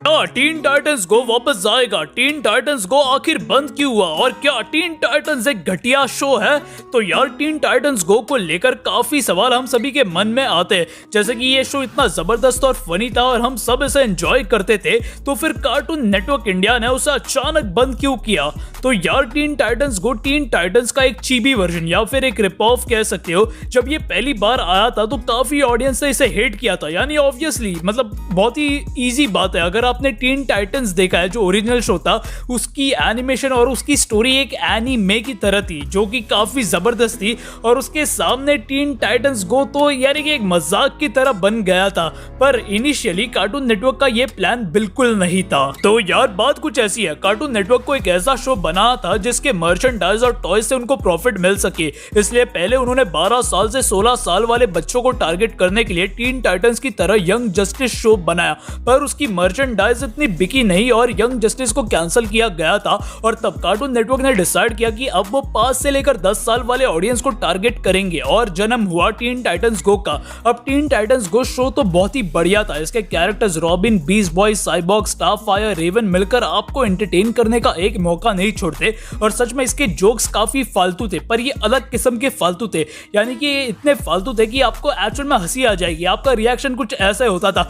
क्या tin titans गो वापस आएगा? टीन टाइटंस गो आखिर बंद क्यों हुआ? और क्या टीन टाइटंस एक घटिया शो है? तो यार टीन टाइटंस गो को लेकर काफी सवाल हम सभी के मन में आते हैं, जैसे कि ये शो इतना जबरदस्त और फनी था और हम सब इसे एंजॉय करते थे, तो फिर कार्टून नेटवर्क इंडिया ने उसे अचानक बंद क्यों किया? तो यार टीन टाइटंस गो टीन टाइटंस का एक चीबी वर्जन या फिर एक रिप ऑफ कह सकते हो। जब ये पहली बार आया था तो काफी ऑडियंस ने इसे हेट किया था, यानी ऑब्वियसली मतलब बहुत ही इजी बात है, अगर आपने टीन टाइटंस देखा है जो ओरिजिनल शो था, उसकी एनिमेशन और उसकी स्टोरी एक एनीमे की तरह थी जो कि काफी जबरदस्त थी, और उसके सामने टीन टाइटंस गो तो यानी कि एक मजाक की तरह बन गया था। पर इनिशियली कार्टून नेटवर्क का ये प्लान बिल्कुल नहीं था। तो यार बात कुछ ऐसी है, कार्टून नेटवर्क को एक ऐसा शो बनाना था जिसके मर्चेंडाइज और टॉय से उनको प्रॉफिट मिल सके, इसलिए पहले उन्होंने 12 साल से 16 साल वाले बच्चों को टारगेट करने के लिए टीन टाइटंस की तरह यंग जस्टिस शो बनाया, पर उसकी मर्चेंडाइज इतनी बिकी नहीं और यंग जस्टिस को कैंसिल किया गया था। और तब कार्टून नेटवर्क ने डिसाइड किया कि अब वो 5 से लेकर 10 साल वाले ऑडियंस को टारगेट करेंगे, और जन्म हुआ टीन टाइटंस गो का। अब टीन टाइटंस गो शो तो बहुत ही बढ़िया था, इसके characters Robin, beast boy, Cyborg, Starfire, Raven मिलकर आपको एंटरटेन करने का एक मौका नहीं छोड़ते, और सच में इसके जोक्स काफी फालतू थे, पर ये अलग किस्म के फालतू थे, यानी कि ये इतने फालतू थे कि आपको एक्चुअल में हंसी आ जाएगी, आपका रिएक्शन कुछ ऐसा होता था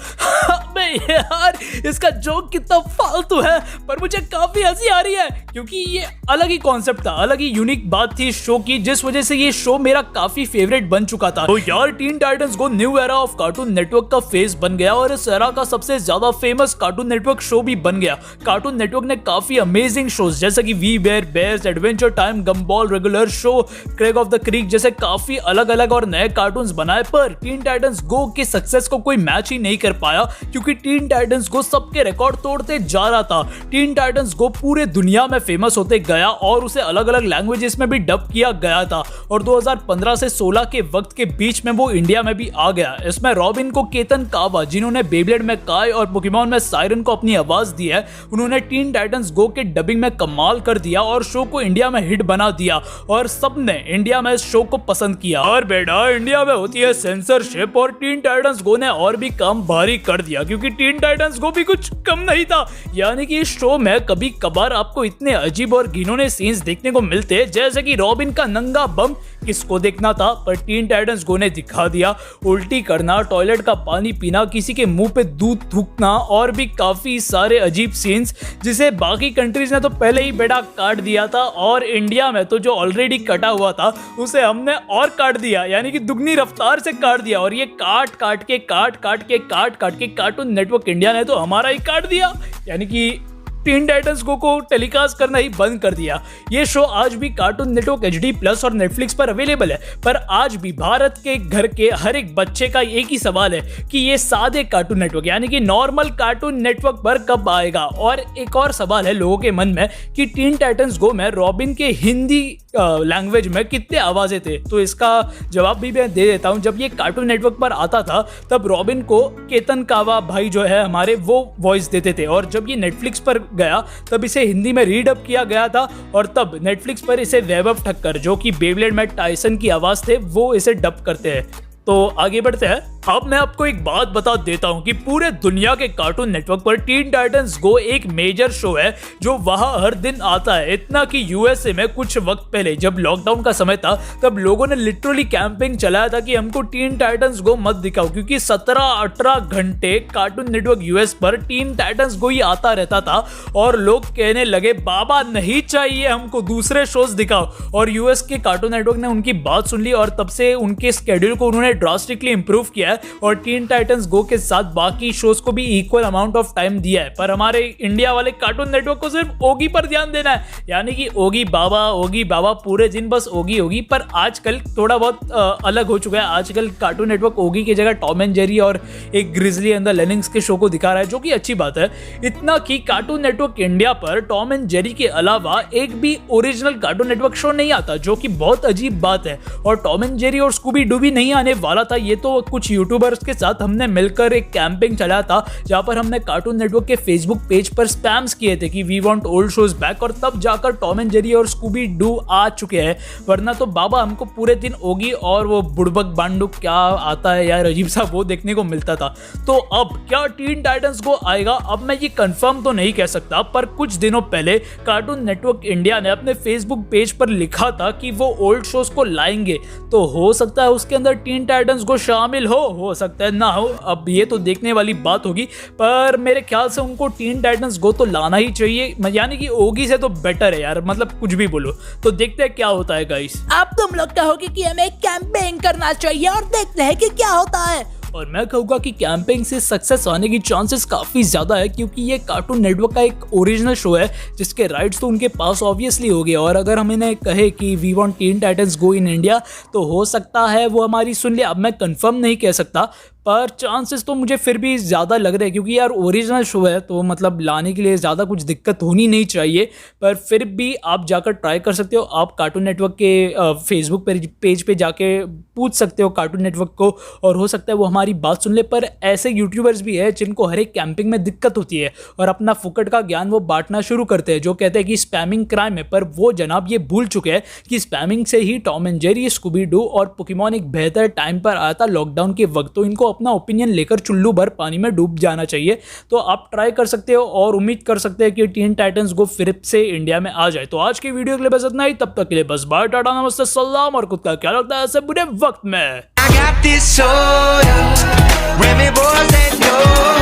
यार इसका जोक कितना फालतू है, पर मुझे काफी हंसी आ रही है क्योंकि ये अलग ही कॉन्सेप्ट था, अलग ही यूनिक बात थी इस शो की, जिस वजह से ये शो मेरा काफी फेवरेट बन चुका था। तो यार tin titans go new era of cartoon network का फेस बन गया और इस एरा का सबसे ज्यादा फेमस कार्टून नेटवर्क शो भी बन गया। कार्टून नेटवर्क ने काफी अमेजिंग शोज जैसे कि we bare bears, adventure time, Gumball, regular show, Craig of the creek जैसे काफी अलग अलग और नए कार्टून्स बनाए, पर टीन टाइटंस गो के सक्सेस को कोई मैच ही नहीं कर पाया क्योंकि टीन टाइटंस गो सबके रिकॉर्ड तोड़ते जा रहा था। टीन टाइटंस गो पूरे दुनिया में फेमस होते गया और उसे अलग अलग लैंग्वेजेस में भी डब किया गया था, और 2015 से 16 के वक्त के बीच में वो इंडिया में भी आ गया। इसमें रॉबिन को केतन कावा, जिन्होंने बेब्लेड में काय और पोकेमॉन में सायरन को अपनी आवाज दी है, उन्होंने टीन टाइटंस गो के डबिंग में कमाल कर दिया और शो को इंडिया में हिट बना दिया, और सबने इंडिया में इस शो को पसंद किया। और बेटा इंडिया में होती है सेंसरशिप, और टीन टाइटंस गो ने और भी काम भारी कर दिया क्योंकि टीन टाइटंस गो भी कुछ कम नहीं था, यानी कि इस शो में कभी कभार आपको इतने अजीब और घिनौने सीन्स देखने को मिलते जैसे कि रॉबिन का नंगा बम किसको देखना था, पर टीन टाइटंस गो ने दिखा दिया। उल्टी करना, टॉयलेट का पानी पीना, किसी के मुंह पे दूध थूकना और भी काफी सारे अजीब सीन्स जिसे बाकी कंट्रीज ने तो पहले ही बेटा काट दिया था, और इंडिया में तो जो ऑलरेडी कटा हुआ था उसे हमने और काट दिया, यानी कि दुगनी रफ्तार से काट दिया, और ये काट काट के कार्टून नेटवर्क इंडिया ने तो हमारा ही काट दिया, यानी कि टीन टाइटंस गो को टेलीकास्ट करना ही बंद कर दिया। ये शो आज भी कार्टून नेटवर्क HD+ और नेटफ्लिक्स पर अवेलेबल है, पर आज भी भारत के घर के हर एक बच्चे का एक ही सवाल है कि ये सादे कार्टून नेटवर्क यानी कि नॉर्मल कार्टून नेटवर्क पर कब आएगा। और एक और सवाल है लोगों के मन में कि टीन टाइटंस गो में रॉबिन के हिंदी लैंग्वेज में कितने आवाजें थे, तो इसका जवाब भी मैं दे देता हूं। जब ये कार्टून नेटवर्क पर आता था तब रॉबिन को केतन कावा भाई जो है हमारे वो वॉइस देते थे, और जब ये नेटफ्लिक्स पर गया तब इसे हिंदी में रीडअप किया गया था, और तब नेटफ्लिक्स पर इसे वैभव ठक्कर जो कि बेब्लेड में टाइसन की आवाज थे वो इसे डब करते हैं। तो आगे बढ़ते हैं। अब मैं आपको एक बात बता देता हूं कि पूरे दुनिया के कार्टून नेटवर्क पर टीन टाइटंस गो एक मेजर शो है जो वहां हर दिन आता है। इतना कि यूएसए में कुछ वक्त पहले जब लॉकडाउन का समय था तब लोगों ने लिटरली कैंपेन चलाया था कि हमको टीन टाइटंस गो मत दिखाओ, क्योंकि 17-18 घंटे कार्टून नेटवर्क यूएस पर टीन टाइटंस गो ही आता रहता था, और लोग कहने लगे बाबा नहीं चाहिए हमको दूसरे शोज दिखाओ। और यूएस के कार्टून नेटवर्क ने उनकी बात सुन ली और तब से उनके स्केड्यूल को उन्होंने ड्रास्टिकली इंप्रूव किया है और टीन टाइटंस गो के साथ बाकी शोज को भी इक्वल अमाउंट ऑफ टाइम दिया है। पर हमारे इंडिया वाले कार्टून नेटवर्क को सिर्फ ओगी पर ध्यान देना है, यानी कि ओगी बाबा पूरे दिन बस ओगी। पर आजकल थोड़ा बहुत अलग हो चुका है, आजकल कार्टून नेटवर्क ओगी की जगह टॉम एंड जेरी और एक ग्रिजली एंड द लेनिंग्स के शो को दिखा रहा है, जो कि अच्छी बात है। इतना कि कार्टून नेटवर्क इंडिया पर टॉम एंड जेरी के अलावा एक भी ओरिजिनल कार्टून नेटवर्क शो नहीं आता, जो कि बहुत अजीब बात है। और टॉम एंड जेरी और स्कूबी डू भी नहीं आने वाला था, ये तो कुछ यूट्यूबर्स के साथ हमने मिलकर एक कैंपिंग चलाया था, जहाँ पर हमने कार्टून नेटवर्क के फेसबुक पेज पर स्पैम्स किए थे कि we want old shows back, और तब जाकर टॉम एंड जेरी और स्कूबी डू आ चुके हैं। वरना तो बाबा हमको पूरे दिन ओगी और वो बुड़बक बांडू क्या आता है यार, अजीब सा, वो देखने को मिलता था। तो अब क्या टीन टाइटंस गो आएगा? अब मैं ये कंफर्म तो नहीं कह सकता, पर कुछ दिनों पहले कार्टून नेटवर्क इंडिया ने अपने फेसबुक पेज पर लिखा था कि वो ओल्ड शोज को लाएंगे। तो हो सकता है उसके अंदर टीन टाइटंस गो शामिल हो सकता है ना हो, अब ये तो देखने वाली बात होगी। पर मेरे ख्याल से उनको टीन टाइटंस गो तो लाना ही चाहिए, यानी कि ओगी से तो बेटर है यार, मतलब कुछ भी बोलो। तो देखते हैं क्या होता है गाइस। अब तुम लोग कहोगे कि हमें कैंपेन करना चाहिए और देखते हैं कि क्या होता है। और मैं कहूँगा कि कैंपिंग से सक्सेस आने की चांसेस काफ़ी ज़्यादा है, क्योंकि ये कार्टून नेटवर्क का एक ओरिजिनल शो है जिसके राइट्स तो उनके पास ऑब्वियसली हो गए। और अगर हम इन्हें कहे कि we want teen titans go in India, तो हो सकता है वो हमारी सुन ले। अब मैं कंफर्म नहीं कह सकता, पर चांसेस तो मुझे फिर भी ज़्यादा लग रहे हैं, क्योंकि यार ओरिजिनल शो है तो मतलब लाने के लिए ज़्यादा कुछ दिक्कत होनी नहीं चाहिए। पर फिर भी आप जाकर ट्राई कर सकते हो। आप कार्टून नेटवर्क के फेसबुक पेज पे जाके पूछ सकते हो कार्टून नेटवर्क को, और हो सकता है वो हमारी बात सुन ले। पर ऐसे यूट्यूबर्स भी है जिनको हर एक कैंपिंग में दिक्कत होती है और अपना फुकट का ज्ञान वो बांटना शुरू करते हैं, जो कहते हैं कि स्पैमिंग क्राइम है। पर वो जनाब ये भूल चुके हैं कि स्पैमिंग से ही Tom and Jerry, Scooby doo और पोकेमॉन एक बेहतर टाइम पर आया था लॉकडाउन के वक्त। तो इनको अपना ओपिनियन लेकर चुल्लू भर पानी में डूब जाना चाहिए। तो आप ट्राई कर सकते हो और उम्मीद कर सकते हैं कि टीन टाइटंस गो फिर से इंडिया में आ जाए। तो आज की वीडियो के लिए बस इतना ही, तब तक के लिए बस बाय, टाटा, नमस्ते, सलाम। और खुद का क्या लगता है ऐसे बुरे वक्त में। I got this soda, when me boys let go.